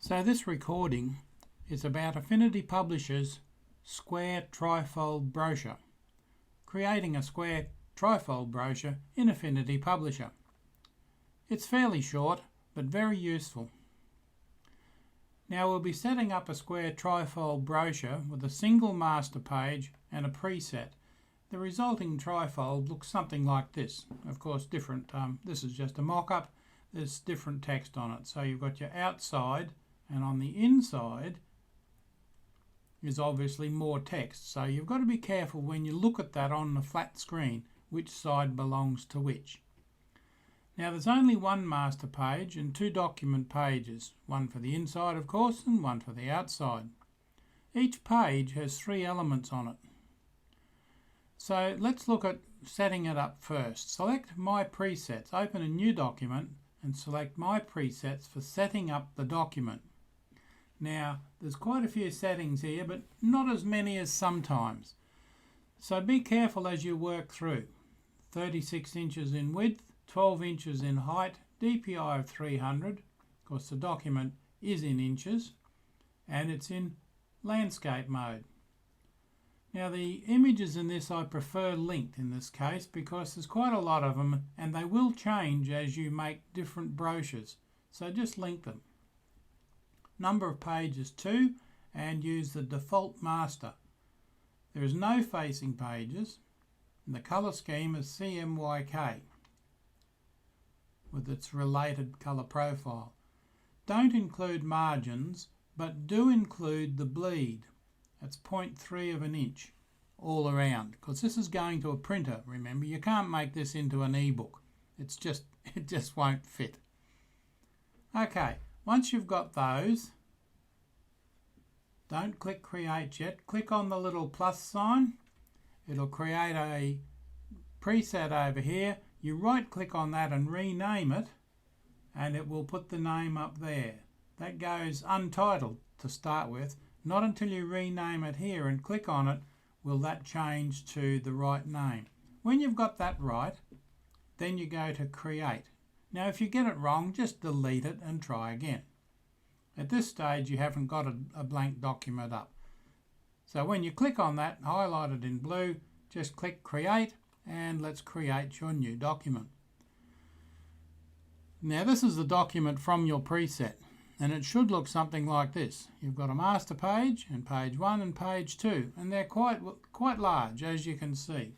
So this recording is about Affinity Publishers' square trifold brochure, creating a square trifold brochure in Affinity Publisher. It's fairly short but very useful. Now we'll be setting up a square trifold brochure with a single master page and a preset. The resulting trifold looks something like this. Of course different, this is just a mock-up, there's different text on it. So you've got your outside, and on the inside is obviously more text. So you've got to be careful when you look at that on the flat screen which side belongs to which. Now there's only one master page and two document pages, one for the inside of course and one for the outside. Each page has three elements on it. So let's look at setting it up first. Select My Presets, open a new document and select My Presets for setting up the document. Now there's quite a few settings here but not as many as sometimes. So be careful as you work through. 36 inches in width, 12 inches in height, DPI of 300, of course the document is in inches, and it's in landscape mode. Now the images in this I prefer linked in this case because there's quite a lot of them and they will change as you make different brochures, so just link them. Number of pages 2 and use the default master. There is no facing pages and the colour scheme is CMYK with its related colour profile. Don't include margins but do include the bleed. That's 0.3 of an inch all around because this is going to a printer. Remember, you can't make this into an ebook. It just won't fit. Okay, once you've got those, don't click create yet. Click on the little plus sign. It'll create a preset over here. You right click on that and rename it and it will put the name up there. That goes untitled to start with. Not until you rename it here and click on it will that change to the right name. When you've got that right, then you go to create. Now if you get it wrong, just delete it and try again. At this stage you haven't got a blank document up. So when you click on that, highlighted in blue, just click create and let's create your new document. Now this is the document from your preset and it should look something like this. You've got a master page and page 1 and page 2 and they're quite large as you can see.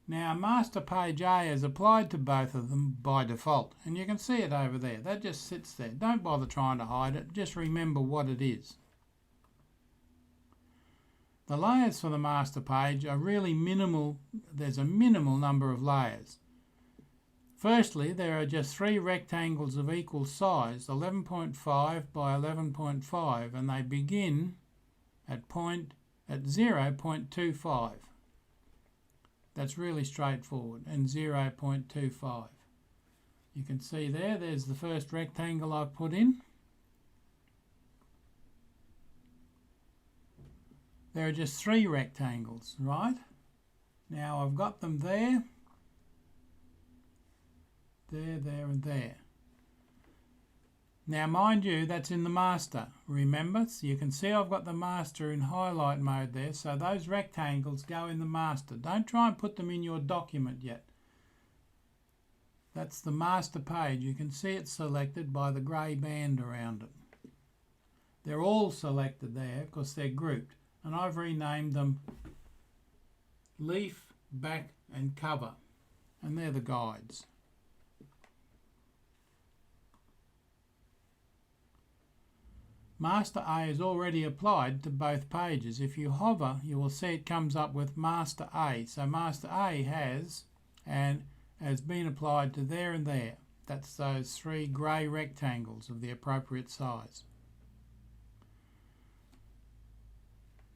Now master page A is applied to both of them by default and you can see it over there. That just sits there. Don't bother trying to hide it, just remember what it is. The layers for the master page are really minimal. There's a minimal number of layers. Firstly, there are just three rectangles of equal size, 11.5 by 11.5, and they begin at 0.25. That's really straightforward, and 0.25. You can see there's the first rectangle I've put in. There are just three rectangles, right? Now I've got them there, and there. Now mind you, that's in the master, remember? So you can see I've got the master in highlight mode there, so those rectangles go in the master. Don't try and put them in your document yet. That's the master page. You can see it's selected by the grey band around it. They're all selected there because they're grouped, and I've renamed them leaf, back and cover, and they're the guides. Master A is already applied to both pages. If you hover, you will see it comes up with Master A. So Master A has been applied to there and there. That's those three grey rectangles of the appropriate size.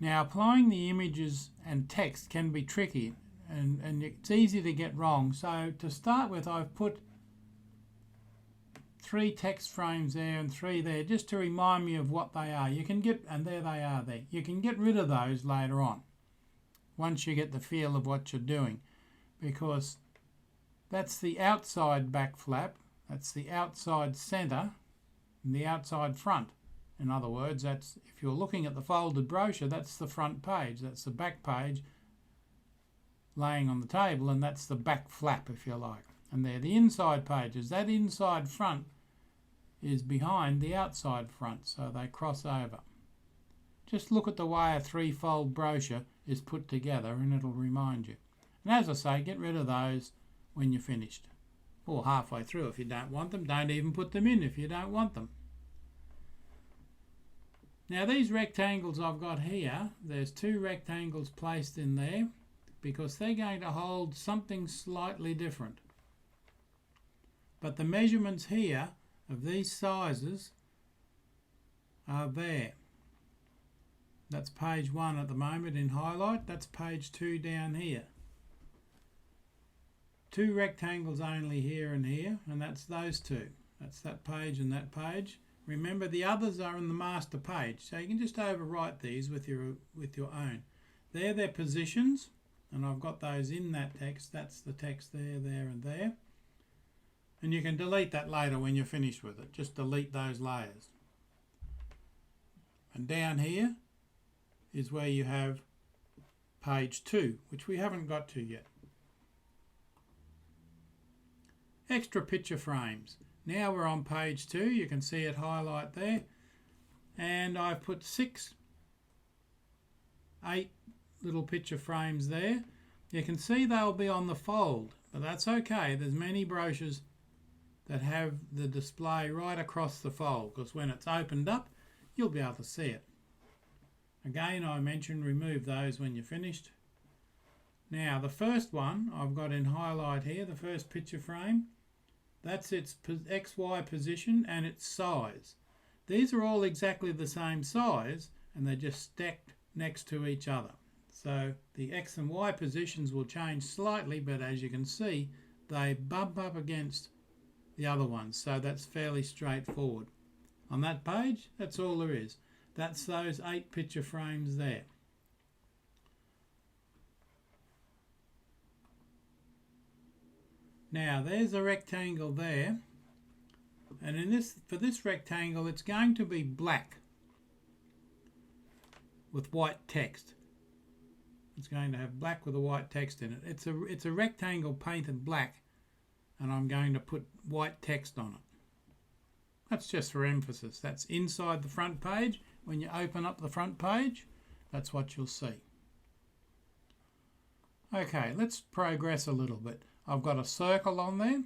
Now applying the images and text can be tricky and it's easy to get wrong. So to start with, I've put three text frames there and three there just to remind me of what they are. You can get, and there they are there. You can get rid of those later on once you get the feel of what you're doing, because that's the outside back flap, that's the outside centre and the outside front. In other words, that's, if you're looking at the folded brochure, that's the front page, that's the back page laying on the table, and that's the back flap, if you like. And they're the inside pages. That inside front is behind the outside front, so they cross over. Just look at the way a three-fold brochure is put together and it'll remind you. And as I say, get rid of those when you're finished. Or halfway through if you don't want them. Don't even put them in if you don't want them. Now these rectangles I've got here, there's two rectangles placed in there because they're going to hold something slightly different. But the measurements here of these sizes are there. That's page 1 at the moment in highlight. That's page 2 down here. Two rectangles only here and here, and that's those two. That's that page and that page. Remember, the others are in the master page, so you can just overwrite these with your own. They're their positions, and I've got those in that text. That's the text there, there, and there. And you can delete that later when you're finished with it. Just delete those layers. And down here is where you have page 2, which we haven't got to yet. Extra picture frames. Now we're on page 2. You can see it highlight there. And I've put 8 little picture frames there. You can see they'll be on the fold, but that's okay. There's many brochures that have the display right across the fold, because when it's opened up, you'll be able to see it. Again, I mentioned remove those when you're finished. Now, the first one I've got in highlight here, the first picture frame, that's its XY position and its size. These are all exactly the same size, and they're just stacked next to each other. So the X and Y positions will change slightly, but as you can see, they bump up against the other ones, so that's fairly straightforward. On that page, that's all there is. That's those 8 picture frames there. Now there's a rectangle there, and for this rectangle it's going to be black with white text. It's going to have black with a white text in it. It's a rectangle painted black, and I'm going to put white text on it. That's just for emphasis. That's inside the front page. When you open up the front page, that's what you'll see. Okay, let's progress a little bit. I've got a circle on there,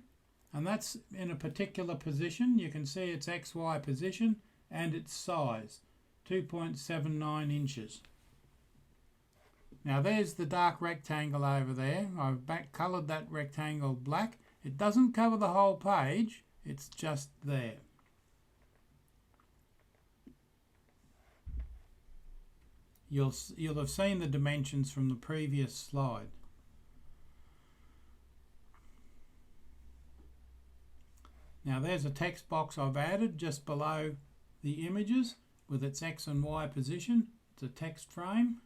and that's in a particular position. You can see its XY position and its size, 2.79 inches. Now there's the dark rectangle over there. I've coloured that rectangle black. It doesn't cover the whole page, it's just there. You'll have seen the dimensions from the previous slide. Now there's a text box I've added just below the images with its X and Y position. It's a text frame.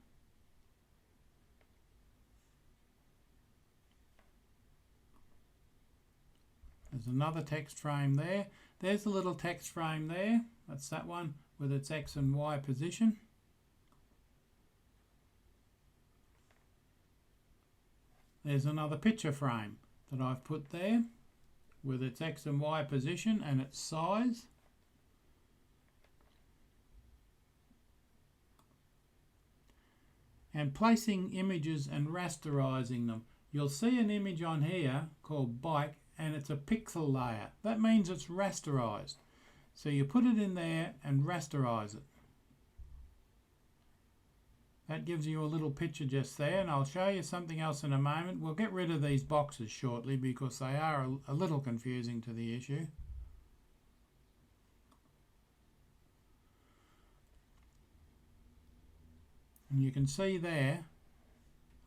There's another text frame there. There's a little text frame there. That's that one with its X and Y position. There's another picture frame that I've put there with its X and Y position and its size. And placing images and rasterizing them. You'll see an image on here called bike, and it's a pixel layer. That means it's rasterized. So you put it in there and rasterize it. That gives you a little picture just there, and I'll show you something else in a moment. We'll get rid of these boxes shortly because they are a little confusing to the issue. And you can see there,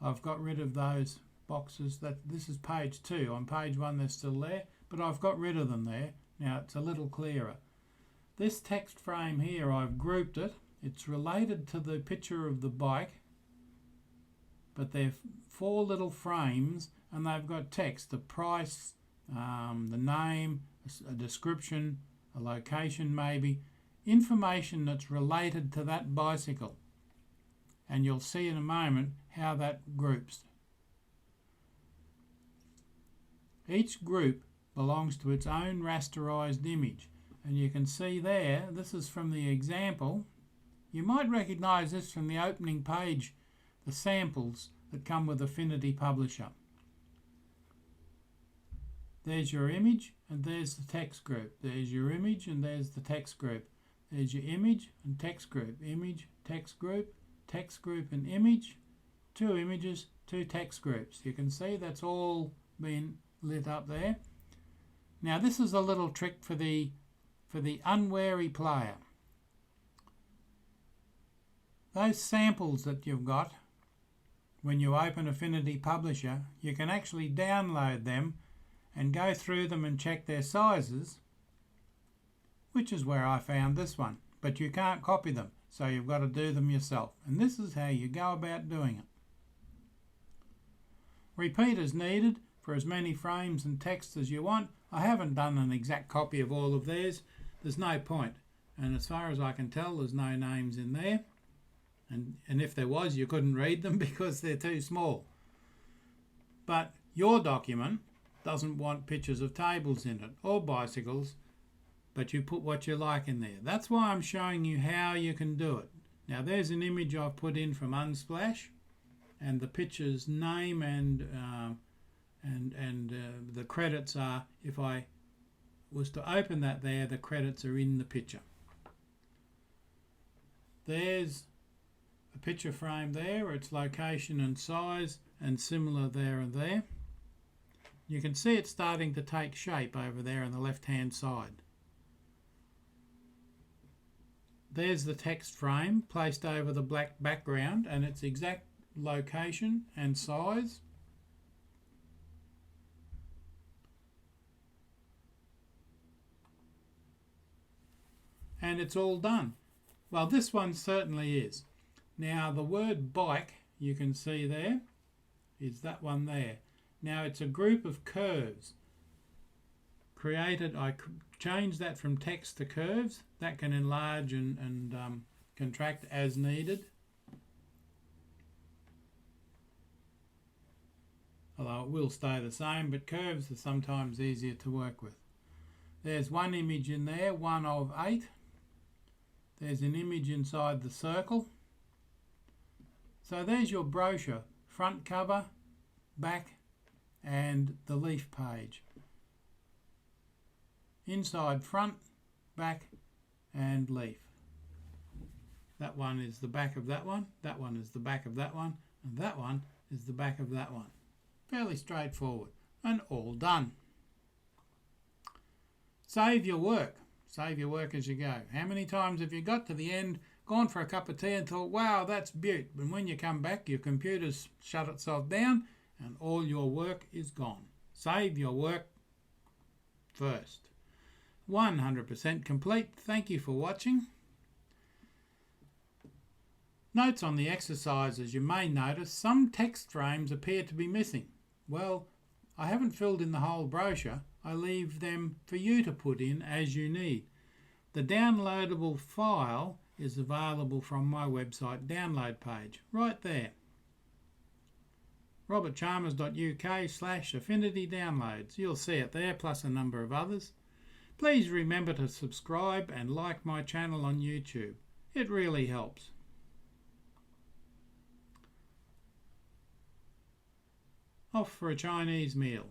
I've got rid of those boxes. This is page 2. On page 1 they're still there, but I've got rid of them there. Now it's a little clearer. This text frame here, I've grouped it. It's related to the picture of the bike, but they're 4 little frames and they've got text, the price, the name, a description, a location maybe, information that's related to that bicycle. And you'll see in a moment how that groups. Each group belongs to its own rasterized image. And you can see there, this is from the example. You might recognize this from the opening page, the samples that come with Affinity Publisher. There's your image and there's the text group. There's your image and there's the text group. There's your image and text group. Image, text group and image. 2 images, 2 text groups. You can see that's all been lit up there. Now this is a little trick for the unwary player. Those samples that you've got when you open Affinity Publisher, you can actually download them and go through them and check their sizes, which is where I found this one. But you can't copy them, so you've got to do them yourself. And this is how you go about doing it. Repeat as needed for as many frames and text as you want. I haven't done an exact copy of all of theirs. There's no point. And as far as I can tell, there's no names in there. And if there was, you couldn't read them because they're too small. But your document doesn't want pictures of tables in it or bicycles, but you put what you like in there. That's why I'm showing you how you can do it. Now there's an image I've put in from Unsplash, and the picture's name and the credits are, if I was to open that there, the credits are in the picture. There's a picture frame there, its location and size, and similar there and there. You can see it starting to take shape over there on the left hand side. There's the text frame placed over the black background and its exact location and size. And it's all done. Well, this one certainly is. Now the word bike, you can see there, is that one there. Now it's a group of curves created. I changed that from text to curves. That can enlarge and contract as needed. Although it will stay the same, but curves are sometimes easier to work with. There's one image in there, 1 of 8. There's an image inside the circle. So there's your brochure, front cover, back, and the leaf page. Inside, front, back, and leaf. That one is the back of that one is the back of that one, and that one is the back of that one. Fairly straightforward, and all done. Save your work. Save your work as you go. How many times have you got to the end, gone for a cup of tea and thought, wow, that's beaut. And when you come back, your computer's shut itself down and all your work is gone. Save your work first. 100% complete. Thank you for watching. Notes on the exercises. You may notice some text frames appear to be missing. Well, I haven't filled in the whole brochure. I leave them for you to put in as you need. The downloadable file is available from my website download page, right there. robertchalmers.uk/affinity downloads. You'll see it there, plus a number of others. Please remember to subscribe and like my channel on YouTube. It really helps. Off for a Chinese meal.